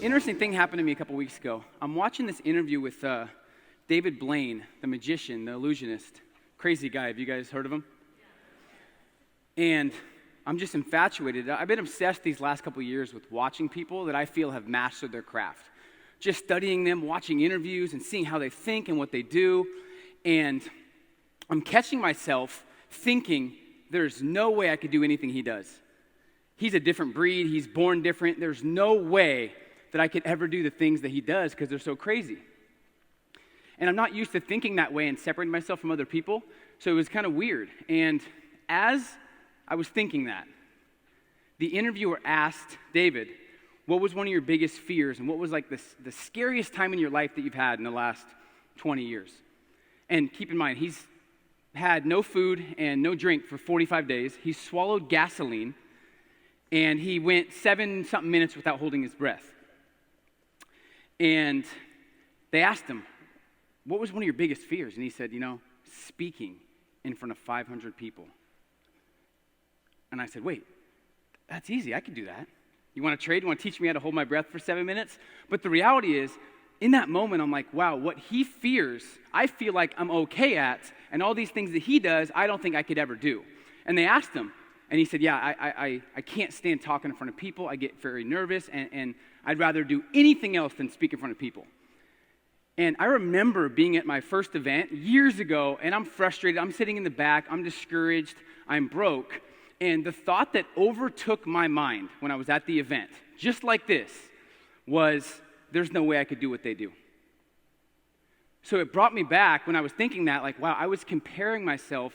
Interesting thing happened to me a couple weeks ago. I'm watching this interview with David Blaine, the magician, the illusionist. Crazy guy. Have you guys heard of him? And I'm just infatuated. I've been obsessed these last couple years with watching people that I feel have mastered their craft. Just studying them, watching interviews, and seeing how they think and what they do. And I'm catching myself thinking, there's no way I could do anything he does. He's a different breed. He's born different. There's no way that I could ever do the things that he does because they're so crazy. And I'm not used to thinking that way and separating myself from other people, so it was kind of weird. And as I was thinking that, the interviewer asked David, what was one of your biggest fears and what was like the scariest time in your life that you've had in the last 20 years? And keep in mind, he's had no food and no drink for 45 days. He swallowed gasoline, and he went 7-something minutes without holding his breath. And they asked him, what was one of your biggest fears? And he said, speaking in front of 500 people. And I said, wait, that's easy. I could do that. You want to trade? You want to teach me how to hold my breath for 7 minutes? But the reality is, in that moment, I'm like, wow, what he fears, I feel like I'm okay at, and all these things that he does, I don't think I could ever do. And they asked him, and he said, yeah, I can't stand talking in front of people. I get very nervous, and I'd rather do anything else than speak in front of people. And I remember being at my first event years ago, and I'm frustrated. I'm sitting in the back. I'm discouraged. I'm broke. And the thought that overtook my mind when I was at the event, just like this, was there's no way I could do what they do. So it brought me back when I was thinking that, like, wow, I was comparing myself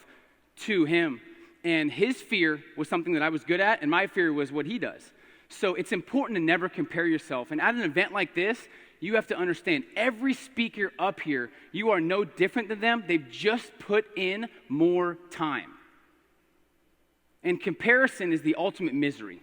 to him. And his fear was something that I was good at, and my fear was what he does. So it's important to never compare yourself. And at an event like this, you have to understand, every speaker up here, you are no different than them. They've just put in more time. And comparison is the ultimate misery.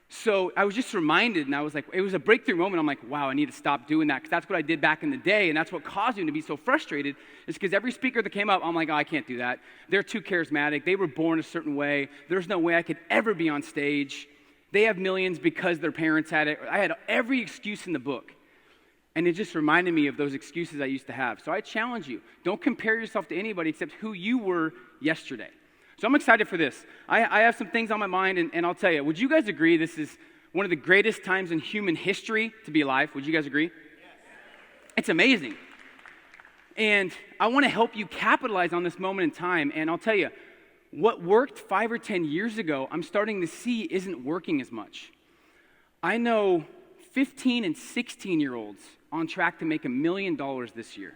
So I was just reminded, and I was like, it was a breakthrough moment. I'm like, wow, I need to stop doing that, because that's what I did back in the day, and that's what caused me to be so frustrated, is because every speaker that came up, I'm like, oh, I can't do that. They're too charismatic. They were born a certain way. There's no way I could ever be on stage. They have millions because their parents had it. I had every excuse in the book. And it just reminded me of those excuses I used to have. So I challenge you, don't compare yourself to anybody except who you were yesterday. So I'm excited for this. I have some things on my mind, and I'll tell you, would you guys agree this is one of the greatest times in human history to be alive? Would you guys agree? Yes. It's amazing. And I want to help you capitalize on this moment in time, and I'll tell you, what worked 5 or 10 years ago, I'm starting to see isn't working as much. I know 15 and 16-year-olds on track to make $1 million this year,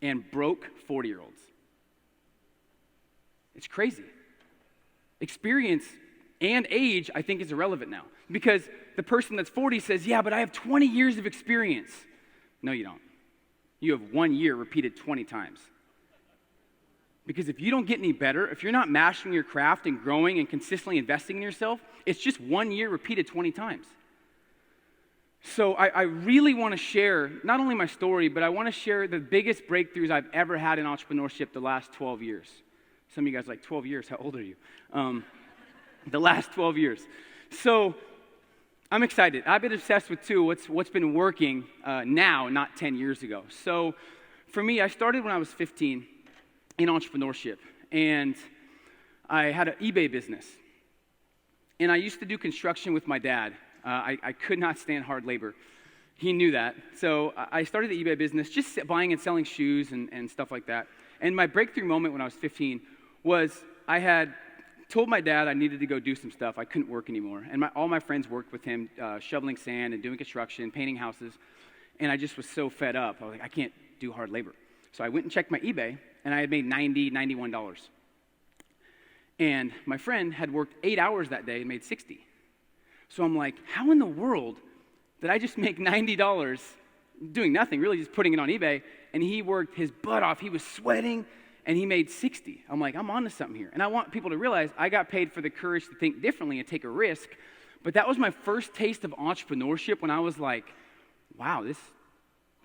and broke 40-year-olds. It's crazy. Experience and age, I think, is irrelevant now. Because the person that's 40 says, yeah, but I have 20 years of experience. No, you don't. You have 1 year repeated 20 times. Because if you don't get any better, if you're not mastering your craft and growing and consistently investing in yourself, it's just 1 year repeated 20 times. So I really want to share not only my story, but I want to share the biggest breakthroughs I've ever had in entrepreneurship the last 12 years. Some of you guys are like, 12 years, how old are you? The last 12 years. So I'm excited. I've been obsessed with, too, what's been working now, not 10 years ago. So for me, I started when I was 15 in entrepreneurship, and I had an eBay business. And I used to do construction with my dad. I could not stand hard labor. He knew that. So I started the eBay business, just buying and selling shoes and stuff like that. And my breakthrough moment when I was 15 was I had told my dad I needed to go do some stuff. I couldn't work anymore. And all my friends worked with him, shoveling sand and doing construction, painting houses. And I just was so fed up. I was like, I can't do hard labor. So I went and checked my eBay, and I had made $90, $91. And my friend had worked 8 hours that day and made 60. So I'm like, how in the world did I just make $90 doing nothing, really just putting it on eBay? And he worked his butt off. He was sweating, and he made 60. I'm like, I'm onto something here. And I want people to realize I got paid for the courage to think differently and take a risk. But that was my first taste of entrepreneurship when I was like, wow,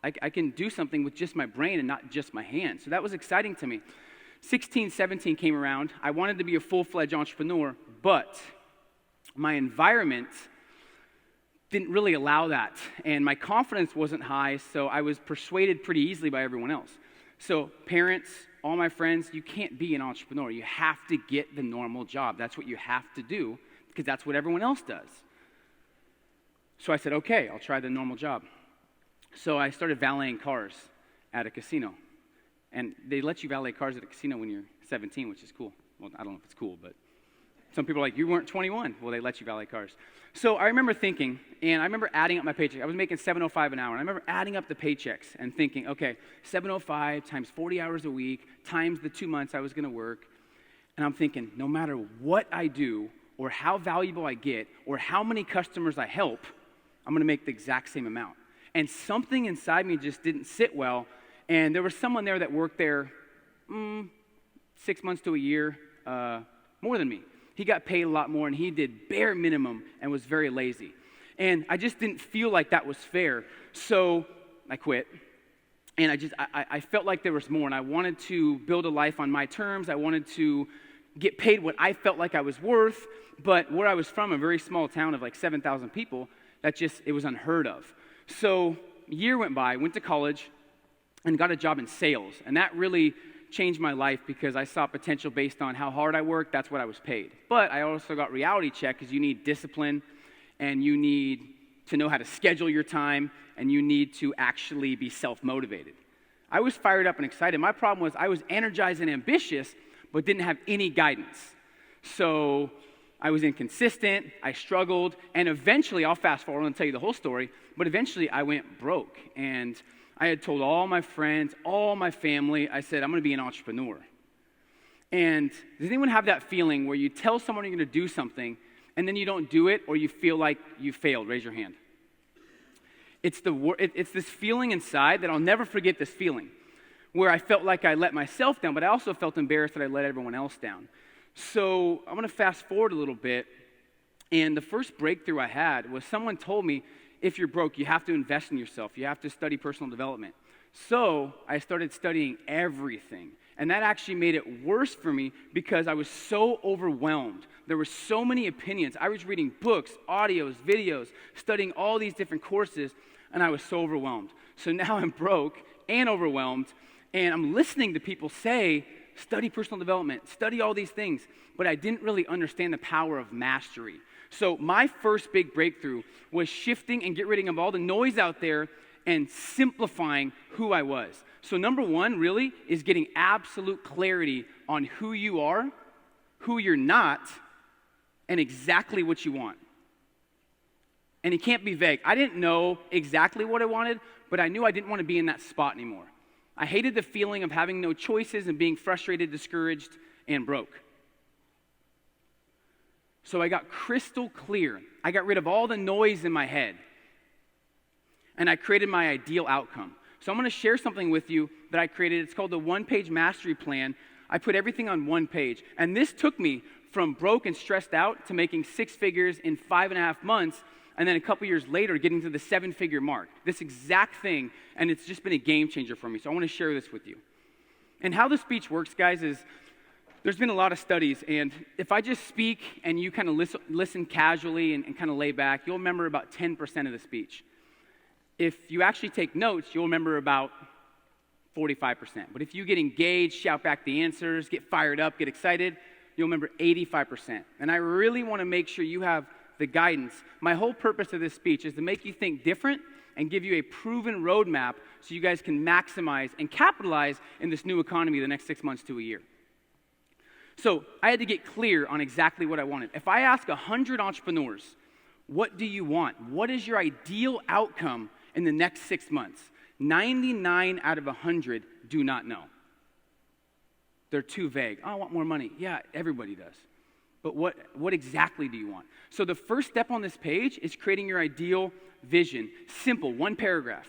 I can do something with just my brain and not just my hands. So that was exciting to me. 16, 17 came around. I wanted to be a full-fledged entrepreneur, but my environment didn't really allow that. And my confidence wasn't high, so I was persuaded pretty easily by everyone else. So parents, all my friends, you can't be an entrepreneur. You have to get the normal job. That's what you have to do because that's what everyone else does. So I said, okay, I'll try the normal job. So I started valeting cars at a casino. And they let you valet cars at a casino when you're 17, which is cool. Well, I don't know if it's cool, but some people are like, you weren't 21. Well, they let you valet cars. So I remember thinking, and I remember adding up my paycheck. I was making $7.05 an hour. And I remember adding up the paychecks and thinking, okay, $7.05 times 40 hours a week times the 2 months I was going to work. And I'm thinking, no matter what I do or how valuable I get or how many customers I help, I'm going to make the exact same amount. And something inside me just didn't sit well. And there was someone there that worked there 6 months to a year, more than me. He got paid a lot more, and he did bare minimum and was very lazy. And I just didn't feel like that was fair. So I quit. And I felt like there was more, and I wanted to build a life on my terms. I wanted to get paid what I felt like I was worth. But where I was from, a very small town of like 7,000 people, it was unheard of. So a year went by, went to college, and got a job in sales. And that really changed my life because I saw potential based on how hard I worked. That's what I was paid. But I also got reality check because you need discipline and you need to know how to schedule your time and you need to actually be self-motivated. I was fired up and excited. My problem was I was energized and ambitious but didn't have any guidance. So I was inconsistent, I struggled, and eventually, I'll fast forward and tell you the whole story, but eventually I went broke. And I had told all my friends, all my family, I said, I'm going to be an entrepreneur. And does anyone have that feeling where you tell someone you're going to do something, and then you don't do it, or you feel like you failed? Raise your hand. It's this feeling inside that I'll never forget this feeling, where I felt like I let myself down, but I also felt embarrassed that I let everyone else down. So I'm going to fast forward a little bit, and the first breakthrough I had was someone told me, if you're broke, you have to invest in yourself. You have to study personal development. So I started studying everything. And that actually made it worse for me because I was so overwhelmed. There were so many opinions. I was reading books, audios, videos, studying all these different courses, and I was so overwhelmed. So now I'm broke and overwhelmed, and I'm listening to people say, study personal development, study all these things, but I didn't really understand the power of mastery. So my first big breakthrough was shifting and getting rid of all the noise out there and simplifying who I was. So number one really is getting absolute clarity on who you are, who you're not, and exactly what you want. And it can't be vague. I didn't know exactly what I wanted, but I knew I didn't want to be in that spot anymore. I hated the feeling of having no choices and being frustrated, discouraged, and broke. So I got crystal clear. I got rid of all the noise in my head. And I created my ideal outcome. So I'm going to share something with you that I created. It's called the one-page mastery plan. I put everything on one page. And this took me from broke and stressed out to making 6 figures in 5.5 months, and then a couple years later getting to the 7-figure mark. This exact thing, and it's just been a game changer for me. So I want to share this with you. And how the speech works, guys, is there's been a lot of studies, and if I just speak and you kind of listen casually and kind of lay back, you'll remember about 10% of the speech. If you actually take notes, you'll remember about 45%. But if you get engaged, shout back the answers, get fired up, get excited, you'll remember 85%. And I really want to make sure you have the guidance. My whole purpose of this speech is to make you think different and give you a proven roadmap so you guys can maximize and capitalize in this new economy the next 6 months to a year. So I had to get clear on exactly what I wanted. If I ask 100 entrepreneurs, what do you want? What is your ideal outcome in the next 6 months? 99 out of 100 do not know. They're too vague. Oh, I want more money. Yeah, everybody does. But what exactly do you want? So the first step on this page is creating your ideal vision. Simple, 1 paragraph.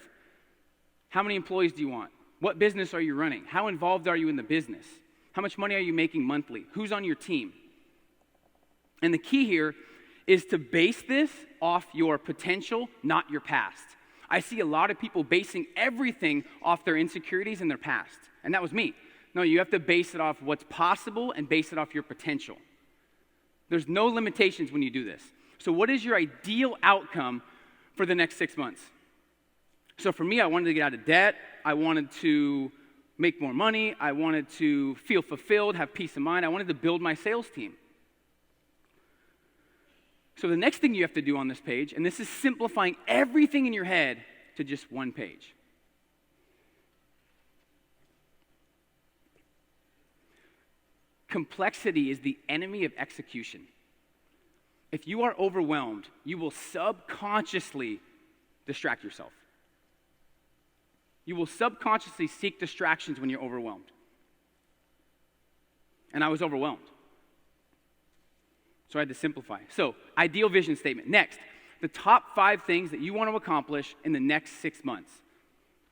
How many employees do you want? What business are you running? How involved are you in the business? How much money are you making monthly? Who's on your team? And the key here is to base this off your potential, not your past. I see a lot of people basing everything off their insecurities and their past. And that was me. No, you have to base it off what's possible and base it off your potential. There's no limitations when you do this. So what is your ideal outcome for the next 6 months. So for me, I wanted to get out of debt. I wanted to make more money. I wanted to feel fulfilled, have peace of mind. I wanted to build my sales team. So the next thing you have to do on this page, and this is simplifying everything in your head to just one page. Complexity is the enemy of execution. If you are overwhelmed, you will subconsciously distract yourself. You will subconsciously seek distractions when you're overwhelmed. And I was overwhelmed. So I had to simplify. So, ideal vision statement. Next, the top 5 things that you want to accomplish in the next 6 months.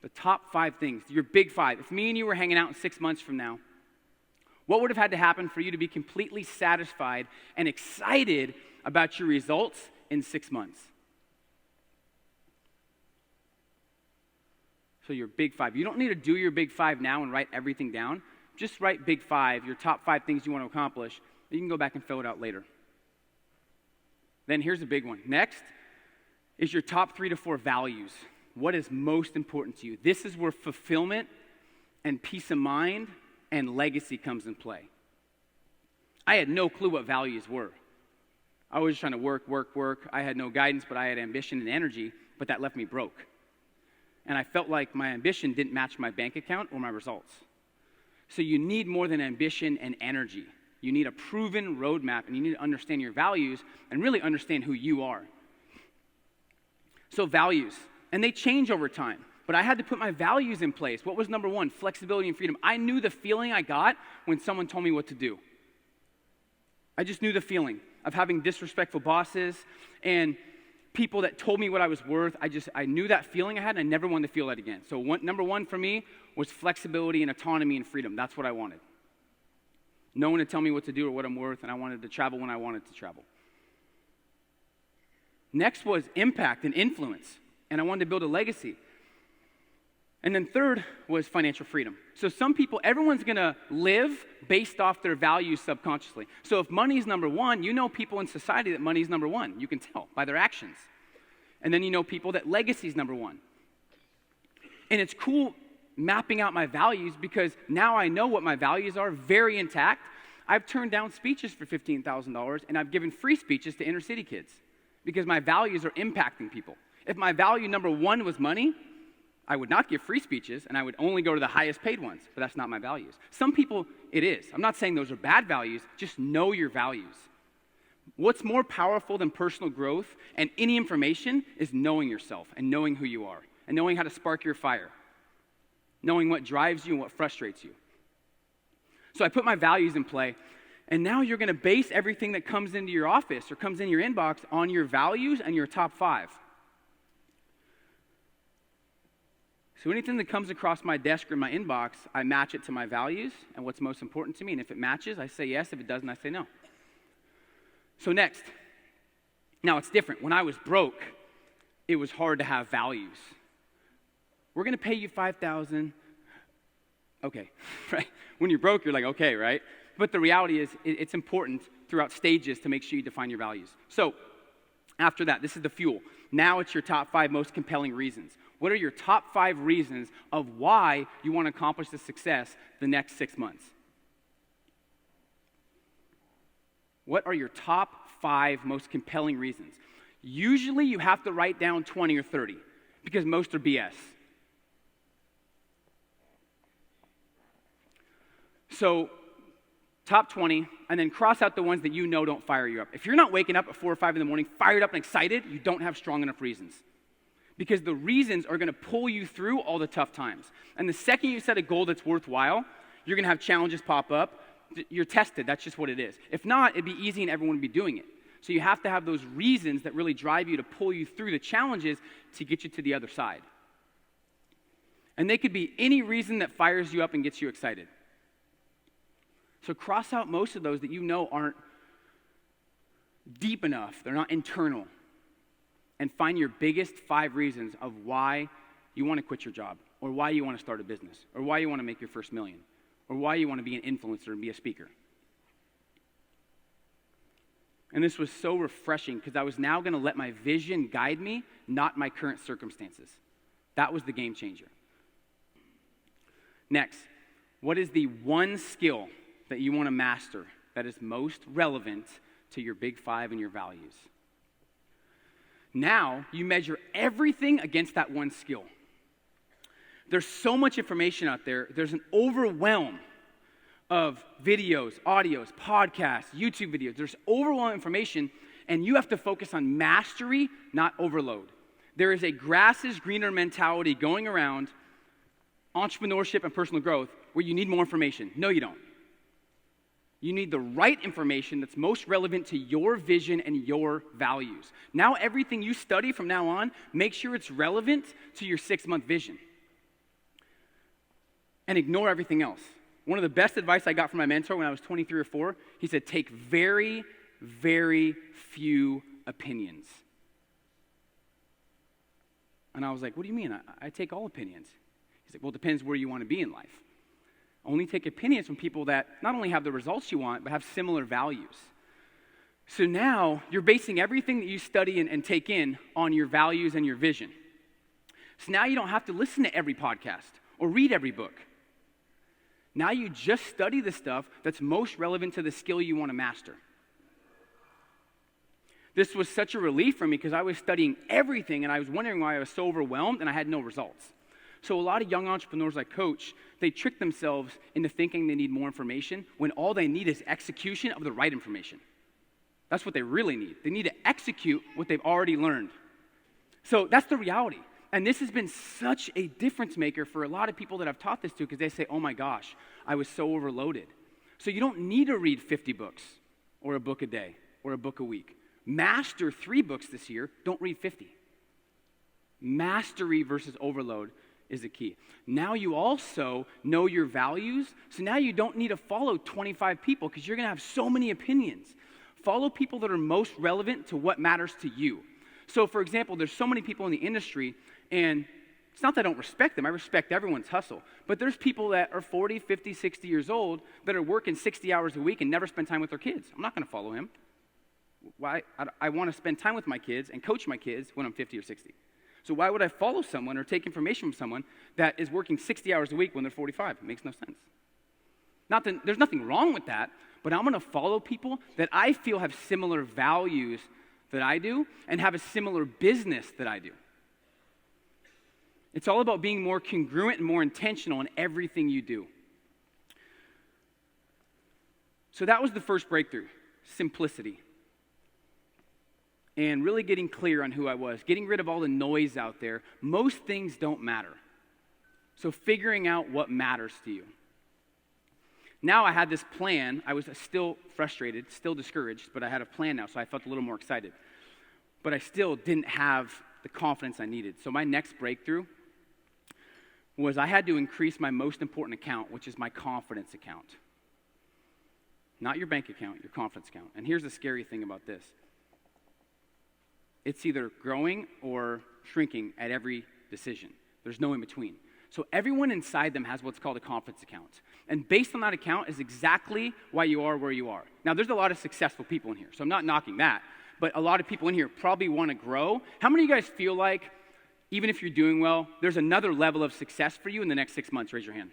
The top 5 things, your big 5. If me and you were hanging out in 6 months from now, what would have had to happen for you to be completely satisfied and excited about your results in 6 months? So your big 5. You don't need to do your big 5 now and write everything down. Just write big 5, your top 5 things you want to accomplish. You can go back and fill it out later. Then here's a big one. Next is your top 3 to 4 values. What is most important to you? This is where fulfillment and peace of mind and legacy comes in play. I had no clue what values were. I was just trying to work. I had no guidance, but I had ambition and energy, but that left me broke. And I felt like my ambition didn't match my bank account or my results. So you need more than ambition and energy. You need a proven roadmap, and you need to understand your values and really understand who you are. So values, and they change over time. But I had to put my values in place. What was number 1? Flexibility and freedom. I knew the feeling I got when someone told me what to do. I just knew the feeling of having disrespectful bosses and people that told me what I was worth. I knew that feeling I had, and I never wanted to feel that again. So number 1 for me was flexibility and autonomy and freedom. That's what I wanted. No one to tell me what to do or what I'm worth, and I wanted to travel when I wanted to travel. Next was impact and influence, and I wanted to build a legacy. And then third was financial freedom. So some people, everyone's going to live based off their values subconsciously. So if money is number 1, you know people in society that money is number 1. You can tell by their actions. And then you know people that legacy is number 1. And it's cool mapping out my values because now I know what my values are, very intact. I've turned down speeches for $15,000 and I've given free speeches to inner city kids because my values are impacting people. If my value number 1 was money, I would not give free speeches and I would only go to the highest paid ones, but that's not my values. Some people, it is. I'm not saying those are bad values, just know your values. What's more powerful than personal growth and any information is knowing yourself and knowing who you are and knowing how to spark your fire. Knowing what drives you and what frustrates you. So I put my values in play, and now you're going to base everything that comes into your office or comes in your inbox on your values and your top 5. So anything that comes across my desk or my inbox, I match it to my values and what's most important to me. And if it matches, I say yes. If it doesn't, I say no. So next. Now it's different. When I was broke, it was hard to have values. We're going to pay you $5,000. Okay, right? When you're broke, you're like, okay, right? But the reality is, it's important throughout stages to make sure you define your values. So after that, this is the fuel. Now it's your top 5 most compelling reasons. What are your top 5 reasons of why you want to accomplish the success the next 6 months? What are your top 5 most compelling reasons? Usually you have to write down 20 or 30 because most are BS. So, top 20, and then cross out the ones that you know don't fire you up. If you're not waking up at 4 or 5 in the morning, fired up and excited, you don't have strong enough reasons. Because the reasons are going to pull you through all the tough times. And the second you set a goal that's worthwhile, you're going to have challenges pop up. You're tested. That's just what it is. If not, it'd be easy and everyone would be doing it. So you have to have those reasons that really drive you to pull you through the challenges to get you to the other side. And they could be any reason that fires you up and gets you excited. So cross out most of those that you know aren't deep enough. They're not internal. And find your biggest 5 reasons of why you want to quit your job, or why you want to start a business, or why you want to make your first million, or why you want to be an influencer and be a speaker. And this was so refreshing because I was now going to let my vision guide me, not my current circumstances. That was the game changer. Next, what is the one skill that you want to master that is most relevant to your big five and your values? Now, you measure everything against that one skill. There's so much information out there. There's an overwhelm of videos, audios, podcasts, YouTube videos. There's overwhelming information, and you have to focus on mastery, not overload. There is a grass is greener mentality going around entrepreneurship and personal growth where you need more information. No, you don't. You need the right information that's most relevant to your vision and your values. Now, everything you study from now on, make sure it's relevant to your 6-month vision. And ignore everything else. One of the best advice I got from my mentor when I was 23 or 4, he said, take very, very few opinions. And I was like, what do you mean? I take all opinions. He's like, well, it depends where you want to be in life. Only take opinions from people that not only have the results you want, but have similar values. So now you're basing everything that you study and take in on your values and your vision. So now you don't have to listen to every podcast or read every book. Now you just study the stuff that's most relevant to the skill you want to master. This was such a relief for me because I was studying everything and I was wondering why I was so overwhelmed and I had no results. So a lot of young entrepreneurs I coach, they trick themselves into thinking they need more information when all they need is execution of the right information. That's what they really need. They need to execute what they've already learned. So that's the reality. And this has been such a difference maker for a lot of people that I've taught this to because they say, oh my gosh, I was so overloaded. So you don't need to read 50 books or a book a day or a book a week. Master 3 books this year, don't read 50. Mastery versus overload is the key. Now you also know your values, so now you don't need to follow 25 people because you're going to have so many opinions. Follow people that are most relevant to what matters to you. So for example, there's so many people in the industry, and it's not that I don't respect them. I respect everyone's hustle. But there's people that are 40, 50, 60 years old that are working 60 hours a week and never spend time with their kids. I'm not going to follow him. Why? I want to spend time with my kids and coach my kids when I'm 50 or 60. So why would I follow someone or take information from someone that is working 60 hours a week when they're 45? It makes no sense. Not that there's nothing wrong with that, but I'm going to follow people that I feel have similar values that I do and have a similar business that I do. It's all about being more congruent and more intentional in everything you do. So that was the first breakthrough, simplicity. And really getting clear on who I was, getting rid of all the noise out there. Most things don't matter. So figuring out what matters to you. Now I had this plan. I was still frustrated, still discouraged, but I had a plan now, so I felt a little more excited. But I still didn't have the confidence I needed. So my next breakthrough was I had to increase my most important account, which is my confidence account. Not your bank account, your confidence account. And here's the scary thing about this. It's either growing or shrinking at every decision. There's no in between. So everyone inside them has what's called a confidence account. And based on that account is exactly why you are where you are. Now, there's a lot of successful people in here, so I'm not knocking that. But a lot of people in here probably want to grow. How many of you guys feel like, even if you're doing well, there's another level of success for you in the next 6 months? Raise your hand.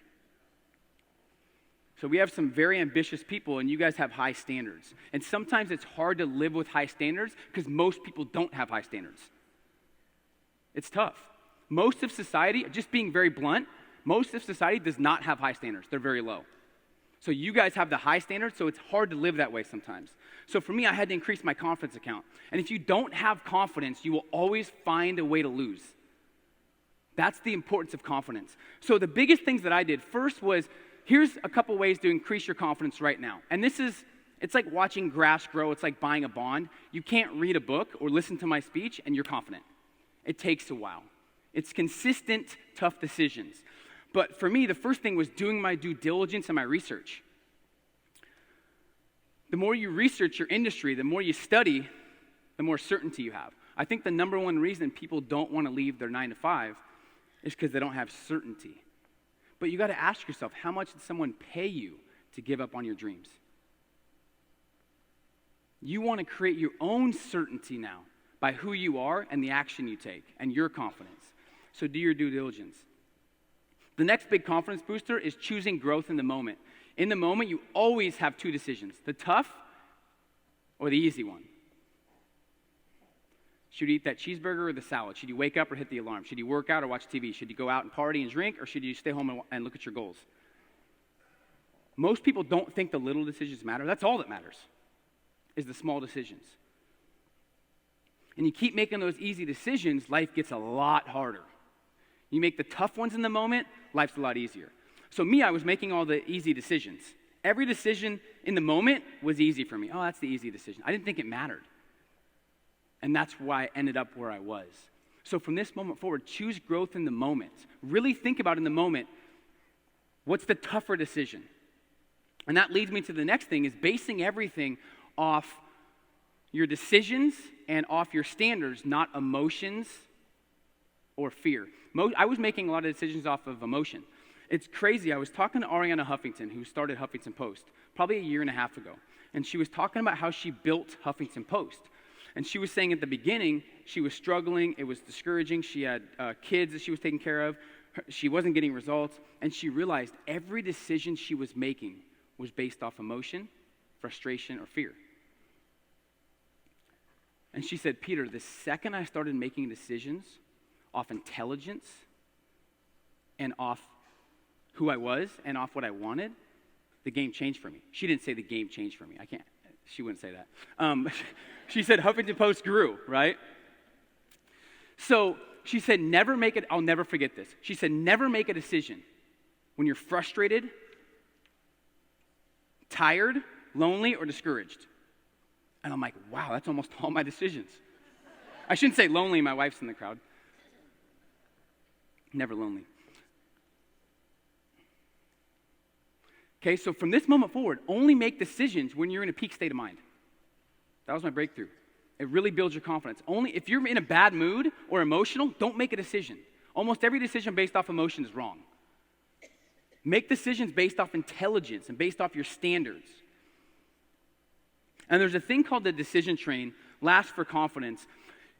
So we have some very ambitious people, and you guys have high standards. And sometimes it's hard to live with high standards because most people don't have high standards. It's tough. Most of society, just being very blunt, most of society does not have high standards. They're very low. So you guys have the high standards, so it's hard to live that way sometimes. So for me, I had to increase my confidence account. And if you don't have confidence, you will always find a way to lose. That's the importance of confidence. So the biggest things that I did first was, here's a couple ways to increase your confidence right now. And it's like watching grass grow. It's like buying a bond. You can't read a book or listen to my speech and you're confident. It takes a while. It's consistent, tough decisions. But for me, the first thing was doing my due diligence and my research. The more you research your industry, the more you study, the more certainty you have. I think the number one reason people don't want to leave their 9 to 5 is because they don't have certainty. But you got to ask yourself, how much did someone pay you to give up on your dreams? You want to create your own certainty now by who you are and the action you take and your confidence. So do your due diligence. The next big confidence booster is choosing growth in the moment. In the moment, you always have two decisions, the tough or the easy one. Should you eat that cheeseburger or the salad? Should you wake up or hit the alarm? Should you work out or watch TV? Should you go out and party and drink, or should you stay home and look at your goals? Most people don't think the little decisions matter. That's all that matters, is the small decisions. And you keep making those easy decisions, life gets a lot harder. You make the tough ones in the moment, life's a lot easier. So me, I was making all the easy decisions. Every decision in the moment was easy for me. Oh, that's the easy decision. I didn't think it mattered. And that's why I ended up where I was. So from this moment forward, choose growth in the moment. Really think about in the moment, what's the tougher decision? And that leads me to the next thing, is basing everything off your decisions and off your standards, not emotions or fear. I was making a lot of decisions off of emotion. It's crazy. I was talking to Ariana Huffington, who started Huffington Post, probably a year and a half ago. And she was talking about how she built Huffington Post. And she was saying at the beginning, she was struggling. It was discouraging. She had kids that she was taking care of. She wasn't getting results. And she realized every decision she was making was based off emotion, frustration, or fear. And she said, Peter, the second I started making decisions off intelligence and off who I was and off what I wanted, the game changed for me. She didn't say the game changed for me. She wouldn't say that. She said Huffington Post grew, right? So she said, I'll never forget this. She said, never make a decision when you're frustrated, tired, lonely, or discouraged. And I'm like, wow, that's almost all my decisions. I shouldn't say lonely, my wife's in the crowd. Never lonely. Okay, so from this moment forward, only make decisions when you're in a peak state of mind. That was my breakthrough. It really builds your confidence. Only if you're in a bad mood or emotional, don't make a decision. Almost every decision based off emotion is wrong. Make decisions based off intelligence and based off your standards. And there's a thing called the decision train, last for confidence,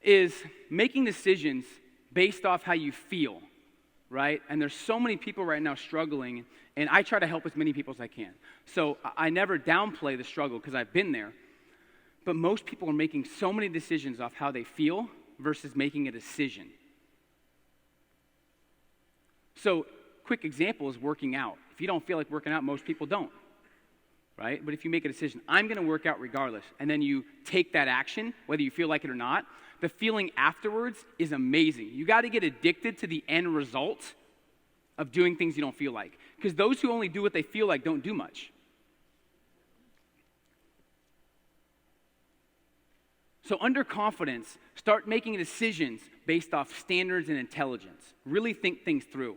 is making decisions based off how you feel, right? And there's so many people right now struggling, and I try to help as many people as I can. So I never downplay the struggle because I've been there. But most people are making so many decisions off how they feel versus making a decision. So quick example is working out. If you don't feel like working out, most people don't, right? But if you make a decision, I'm going to work out regardless, and then you take that action, whether you feel like it or not, the feeling afterwards is amazing. You got to get addicted to the end result of doing things you don't feel like. Because those who only do what they feel like don't do much. So under confidence, start making decisions based off standards and intelligence. Really think things through.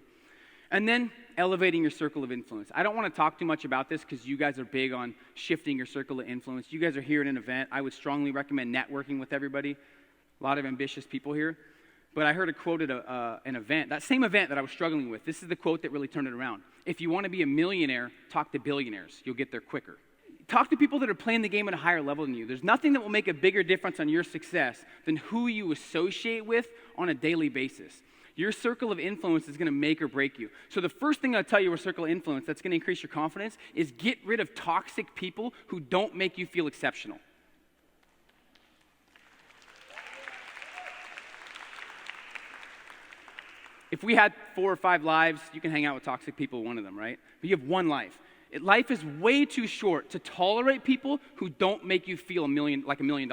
And then elevating your circle of influence. I don't want to talk too much about this because you guys are big on shifting your circle of influence. You guys are here at an event. I would strongly recommend networking with everybody. A lot of ambitious people here. But I heard a quote at an event, that same event that I was struggling with. This is the quote that really turned it around. If you want to be a millionaire, talk to billionaires. You'll get there quicker. Talk to people that are playing the game at a higher level than you. There's nothing that will make a bigger difference on your success than who you associate with on a daily basis. Your circle of influence is going to make or break you. So the first thing I'll tell you with circle of influence that's going to increase your confidence is get rid of toxic people who don't make you feel exceptional. If we had 4 or 5 lives, you can hang out with toxic people, one of them, right? But you have one life. Life is way too short to tolerate people who don't make you feel like $1 million.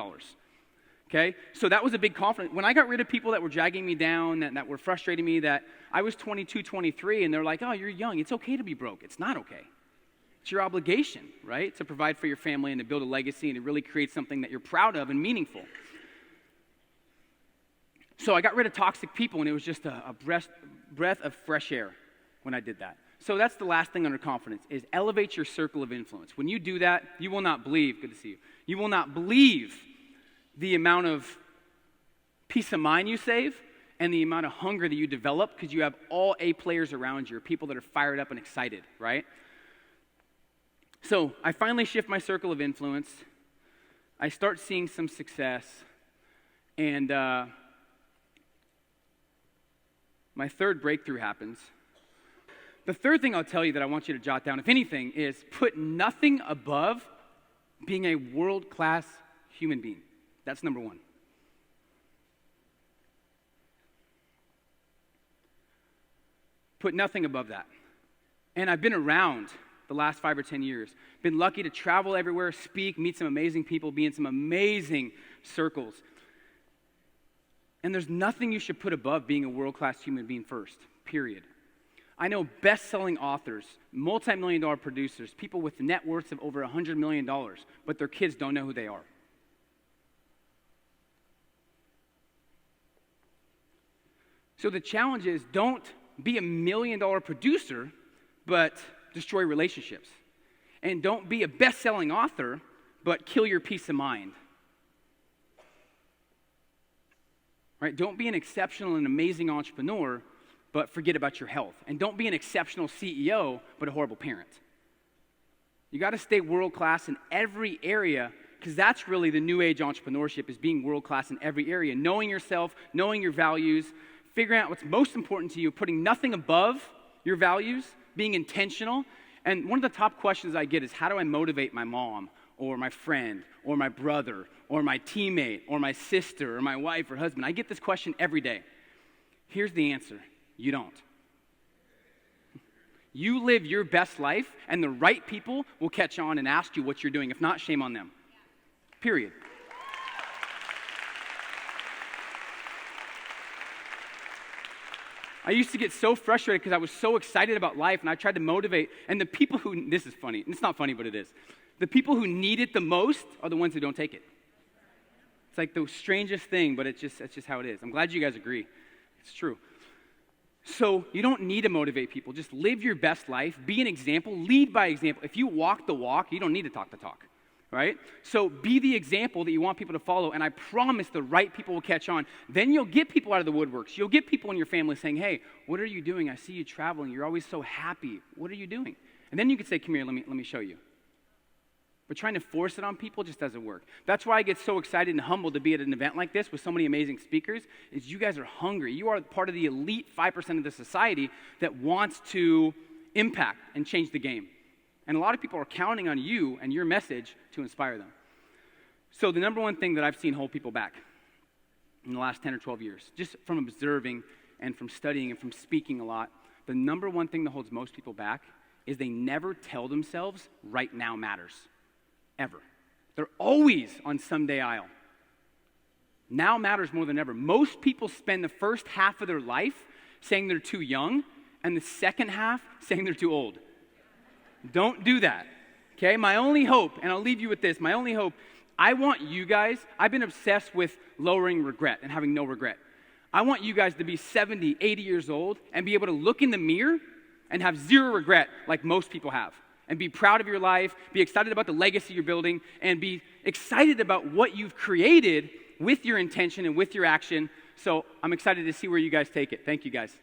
Okay? So that was a big confidence. When I got rid of people that were dragging me down, that were frustrating me, that I was 22, 23, and they're like, oh, you're young. It's okay to be broke. It's not okay. It's your obligation, right? To provide for your family and to build a legacy and to really create something that you're proud of and meaningful. So I got rid of toxic people, and it was just a breath of fresh air when I did that. So that's the last thing under confidence, is elevate your circle of influence. When you do that, you will not believe, good to see you, you will not believe the amount of peace of mind you save and the amount of hunger that you develop because you have all A players around you, people that are fired up and excited, right? So I finally shift my circle of influence I start seeing some success, and my third breakthrough happens. The third thing I'll tell you that I want you to jot down, if anything, is put nothing above being a world-class human being. That's number one. Put nothing above that. And I've been around the last 5 or 10 years. Been lucky to travel everywhere, speak, meet some amazing people, be in some amazing circles. And there's nothing you should put above being a world-class human being first, period. I know best-selling authors, multi-million-dollar producers, people with net worths of over $100 million, but their kids don't know who they are. So the challenge is, don't be a $1 million producer, but destroy relationships. And don't be a best-selling author, but kill your peace of mind. Right? Don't be an exceptional and amazing entrepreneur, but forget about your health. And don't be an exceptional CEO, but a horrible parent. You got to stay world-class in every area, because that's really the new age entrepreneurship, is being world-class in every area. Knowing yourself, knowing your values, figuring out what's most important to you, putting nothing above your values, being intentional. And one of the top questions I get is, how do I motivate my mom or my friend or my brother or my teammate or my sister or my wife or husband? I get this question every day. Here's the answer. You don't. You live your best life, and the right people will catch on and ask you what you're doing. If not, shame on them. Period. I used to get so frustrated because I was so excited about life, and I tried to motivate. And the people who, this is funny. It's not funny, but it is. The people who need it the most are the ones who don't take it. It's like the strangest thing, but that's just how it is. I'm glad you guys agree. It's true. So you don't need to motivate people. Just live your best life. Be an example. Lead by example. If you walk the walk, you don't need to talk the talk, right? So be the example that you want people to follow, and I promise the right people will catch on. Then you'll get people out of the woodworks. You'll get people in your family saying, hey, what are you doing? I see you traveling. You're always so happy. What are you doing? And then you could say, come here, let me show you. But trying to force it on people just doesn't work. That's why I get so excited and humbled to be at an event like this with so many amazing speakers, is you guys are hungry. You are part of the elite 5% of the society that wants to impact and change the game. And a lot of people are counting on you and your message to inspire them. So the number one thing that I've seen hold people back in the last 10 or 12 years, just from observing and from studying and from speaking a lot, the number one thing that holds most people back is they never tell themselves right now matters. Ever. They're always on someday aisle. Now matters more than ever. Most people spend the first half of their life saying they're too young, and the second half saying they're too old. Don't do that. Okay? My only hope, and I'll leave you with this, my only hope, I want you guys, I've been obsessed with lowering regret and having no regret. I want you guys to be 70, 80 years old and be able to look in the mirror and have zero regret like most people have. And be proud of your life, be excited about the legacy you're building, and be excited about what you've created with your intention and with your action. So I'm excited to see where you guys take it. Thank you, guys.